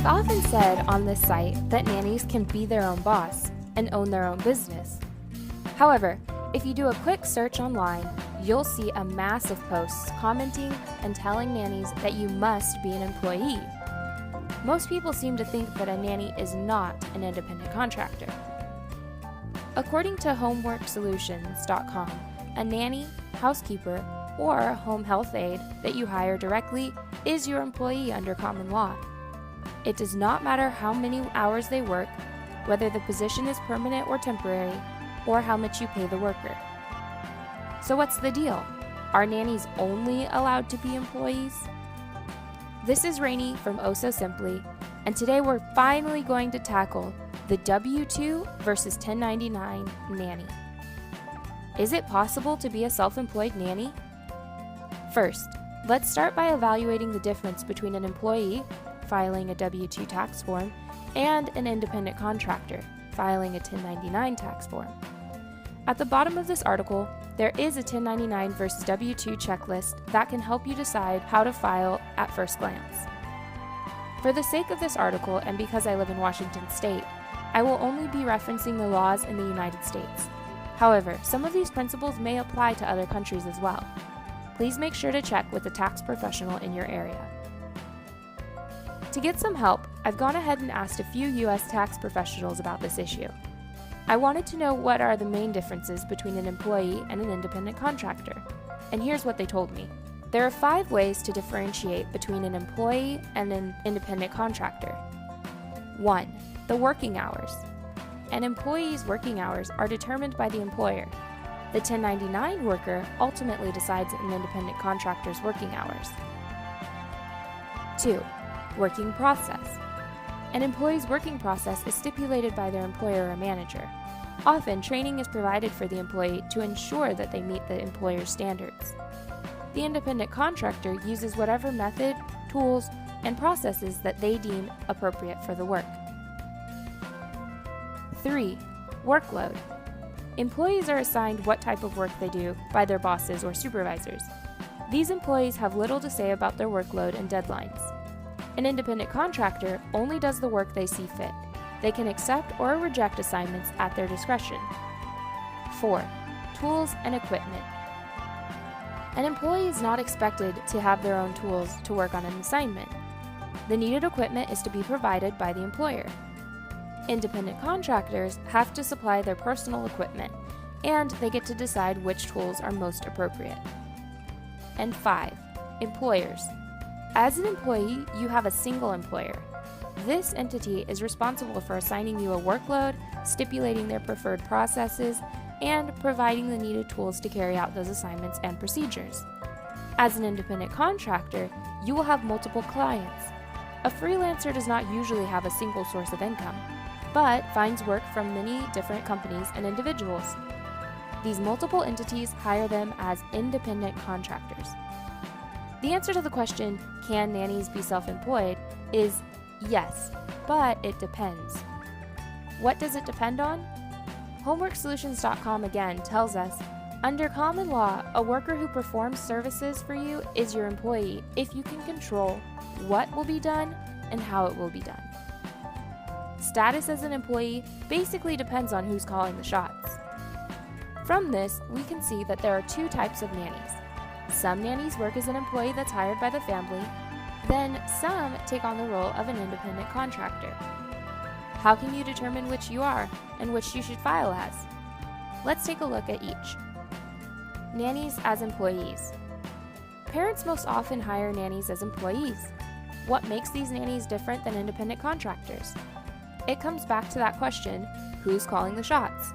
I've often said on this site that nannies can be their own boss and own their own business. However, if you do a quick search online, you'll see a mass of posts commenting and telling nannies that you must be an employee. Most people seem to think that a nanny is not an independent contractor. According to homeworksolutions.com, a nanny, housekeeper, or home health aide that you hire directly is your employee under common law. It does not matter how many hours they work, whether the position is permanent or temporary, or how much you pay the worker. So what's the deal? Are nannies only allowed to be employees? This is RAINEY from Oh So Simply, and today we're finally going to tackle the W-2 versus 1099 nanny. Is it possible to be a self-employed nanny? First, let's start by evaluating the difference between an employee, filing a W-2 tax form, and an independent contractor, filing a 1099 tax form. At the bottom of this article, there is a 1099 versus W-2 checklist that can help you decide how to file at first glance. For the sake of this article, and because I live in Washington State, I will only be referencing the laws in the United States. However, some of these principles may apply to other countries as well. Please make sure to check with a tax professional in your area. To get some help, I've gone ahead and asked a few U.S. tax professionals about this issue. I wanted to know what are the main differences between an employee and an independent contractor, and here's what they told me. There are 5 ways to differentiate between an employee and an independent contractor. 1. The working hours. An employee's working hours are determined by the employer. The 1099 worker ultimately decides an independent contractor's working hours. 2. Working process. An employee's working process is stipulated by their employer or manager. Often, training is provided for the employee to ensure that they meet the employer's standards. The independent contractor uses whatever method, tools, and processes that they deem appropriate for the work. 3. Workload. Employees are assigned what type of work they do by their bosses or supervisors. These employees have little to say about their workload and deadlines. An independent contractor only does the work they see fit. They can accept or reject assignments at their discretion. 4. Tools and equipment. An employee is not expected to have their own tools to work on an assignment. The needed equipment is to be provided by the employer. Independent contractors have to supply their personal equipment, and they get to decide which tools are most appropriate. And 5. Employers. As an employee, you have a single employer. This entity is responsible for assigning you a workload, stipulating their preferred processes, and providing the needed tools to carry out those assignments and procedures. As an independent contractor, you will have multiple clients. A freelancer does not usually have a single source of income, but finds work from many different companies and individuals. These multiple entities hire them as independent contractors. The answer to the question, can nannies be self-employed, is yes, but it depends. What does it depend on? Homeworksolutions.com again tells us, under common law, a worker who performs services for you is your employee if you can control what will be done and how it will be done. Status as an employee basically depends on who's calling the shots. From this, we can see that there are 2 types of nannies. Some nannies work as an employee that's hired by the family, then some take on the role of an independent contractor. How can you determine which you are and which you should file as? Let's take a look at each. Nannies as employees. Parents most often hire nannies as employees. What makes these nannies different than independent contractors? It comes back to that question, who's calling the shots?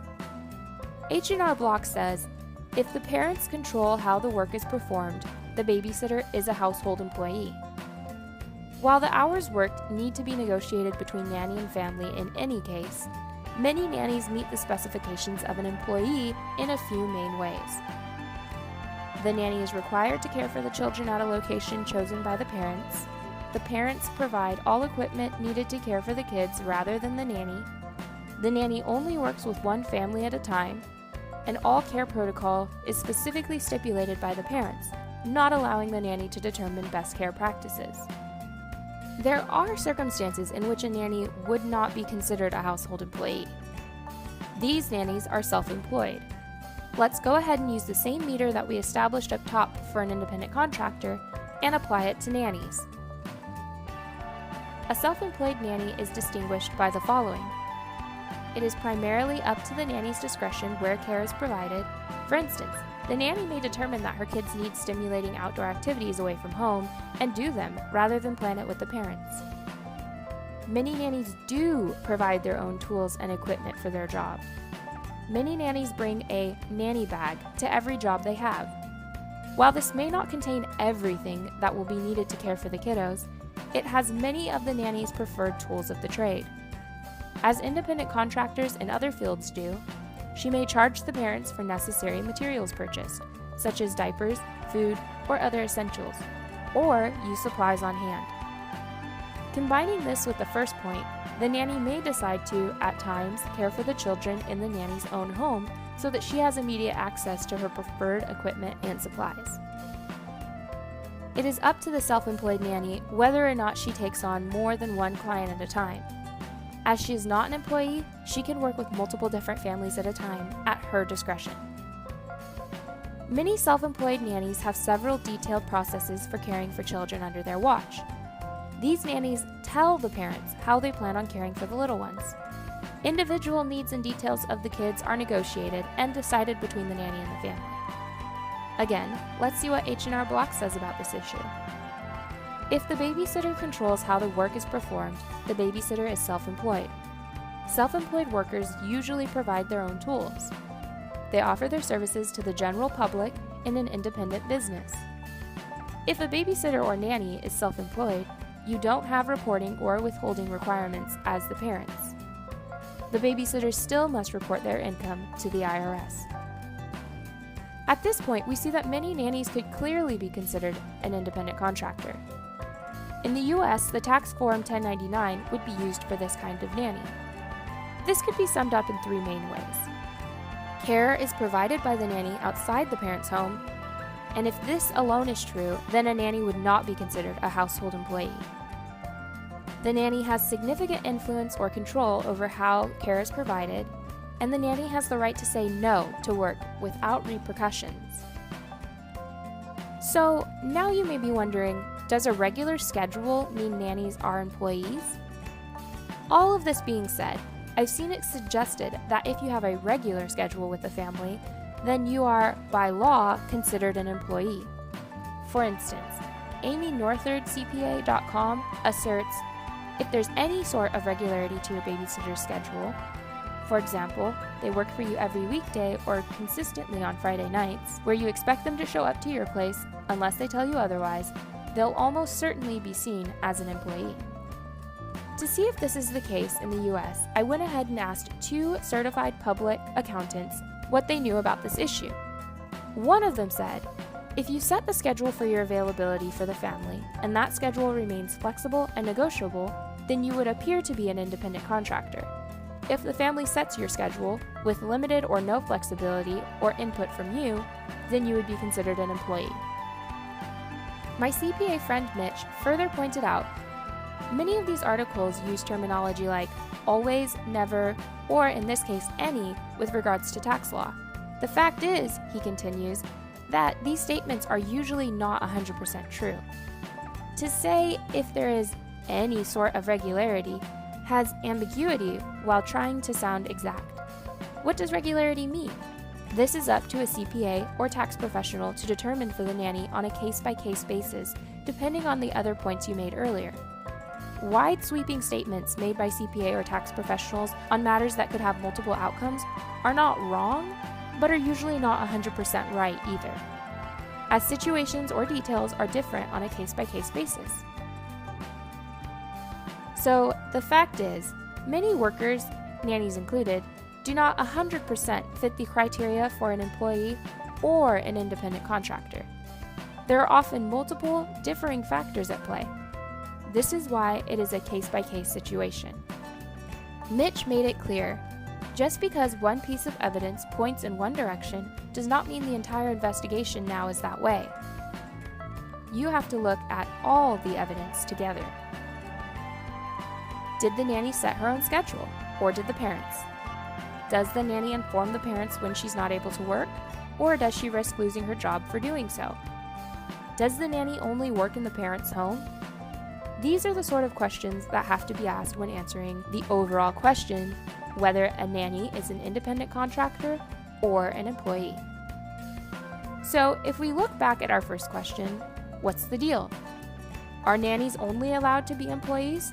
H&R Block says, if the parents control how the work is performed, the babysitter is a household employee. While the hours worked need to be negotiated between nanny and family in any case, many nannies meet the specifications of an employee in a few main ways. The nanny is required to care for the children at a location chosen by the parents. The parents provide all equipment needed to care for the kids rather than the nanny. The nanny only works with one family at a time, and all care protocol is specifically stipulated by the parents, not allowing the nanny to determine best care practices. There are circumstances in which a nanny would not be considered a household employee. These nannies are self-employed. Let's go ahead and use the same meter that we established up top for an independent contractor and apply it to nannies. A self-employed nanny is distinguished by the following. It is primarily up to the nanny's discretion where care is provided. For instance, the nanny may determine that her kids need stimulating outdoor activities away from home and do them rather than plan it with the parents. Many nannies do provide their own tools and equipment for their job. Many nannies bring a nanny bag to every job they have. While this may not contain everything that will be needed to care for the kiddos, it has many of the nanny's preferred tools of the trade. As independent contractors in other fields do, she may charge the parents for necessary materials purchased, such as diapers, food, or other essentials, or use supplies on hand. Combining this with the first point, the nanny may decide to, at times, care for the children in the nanny's own home so that she has immediate access to her preferred equipment and supplies. It is up to the self-employed nanny whether or not she takes on more than one client at a time. As she is not an employee, she can work with multiple different families at a time at her discretion. Many self-employed nannies have several detailed processes for caring for children under their watch. These nannies tell the parents how they plan on caring for the little ones. Individual needs and details of the kids are negotiated and decided between the nanny and the family. Again, let's see what H&R Block says about this issue. If the babysitter controls how the work is performed, the babysitter is self-employed. Self-employed workers usually provide their own tools. They offer their services to the general public in an independent business. If a babysitter or nanny is self-employed, you don't have reporting or withholding requirements as the parents. The babysitters still must report their income to the IRS. At this point, we see that many nannies could clearly be considered an independent contractor. In the US, the tax form 1099 would be used for this kind of nanny. This could be summed up in three main ways. Care is provided by the nanny outside the parent's home, and if this alone is true, then a nanny would not be considered a household employee. The nanny has significant influence or control over how care is provided, and the nanny has the right to say no to work without repercussions. So now you may be wondering, does a regular schedule mean nannies are employees? All of this being said, I've seen it suggested that if you have a regular schedule with the family, then you are, by law, considered an employee. For instance, AmyNorthardCPA.com asserts, if there's any sort of regularity to a babysitter's schedule, for example, they work for you every weekday or consistently on Friday nights, where you expect them to show up to your place unless they tell you otherwise, they'll almost certainly be seen as an employee. To see if this is the case in the US, I went ahead and asked 2 certified public accountants what they knew about this issue. One of them said, if you set the schedule for your availability for the family, and that schedule remains flexible and negotiable, then you would appear to be an independent contractor. If the family sets your schedule with limited or no flexibility or input from you, then you would be considered an employee. My CPA friend Mitch further pointed out, many of these articles use terminology like always, never, or in this case, any, with regards to tax law. The fact is, he continues, that these statements are usually not 100% true. To say if there is any sort of regularity has ambiguity while trying to sound exact. What does regularity mean? This is up to a CPA or tax professional to determine for the nanny on a case-by-case basis, depending on the other points you made earlier. Wide-sweeping statements made by CPA or tax professionals on matters that could have multiple outcomes are not wrong, but are usually not 100% right either, as situations or details are different on a case-by-case basis. So, the fact is, many workers, nannies included, do not 100% fit the criteria for an employee or an independent contractor. There are often multiple, differing factors at play. This is why it is a case-by-case situation. Mitch made it clear, just because one piece of evidence points in one direction does not mean the entire investigation now is that way. You have to look at all the evidence together. Did the nanny set her own schedule, or did the parents? Does the nanny inform the parents when she's not able to work, or does she risk losing her job for doing so? Does the nanny only work in the parents' home? These are the sort of questions that have to be asked when answering the overall question, whether a nanny is an independent contractor or an employee. So, if we look back at our first question, what's the deal? Are nannies only allowed to be employees?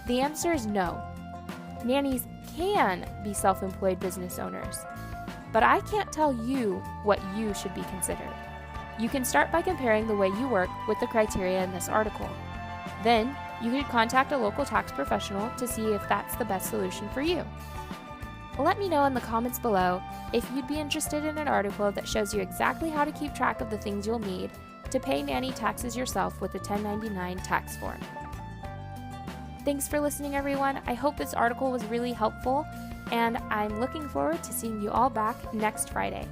The answer is no. Nannies can be self-employed business owners, but I can't tell you what you should be considered. You can start by comparing the way you work with the criteria in this article. Then, you could contact a local tax professional to see if that's the best solution for you. Let me know in the comments below if you'd be interested in an article that shows you exactly how to keep track of the things you'll need to pay nanny taxes yourself with the 1099 tax form. Thanks for listening, everyone. I hope this article was really helpful, and I'm looking forward to seeing you all back next Friday.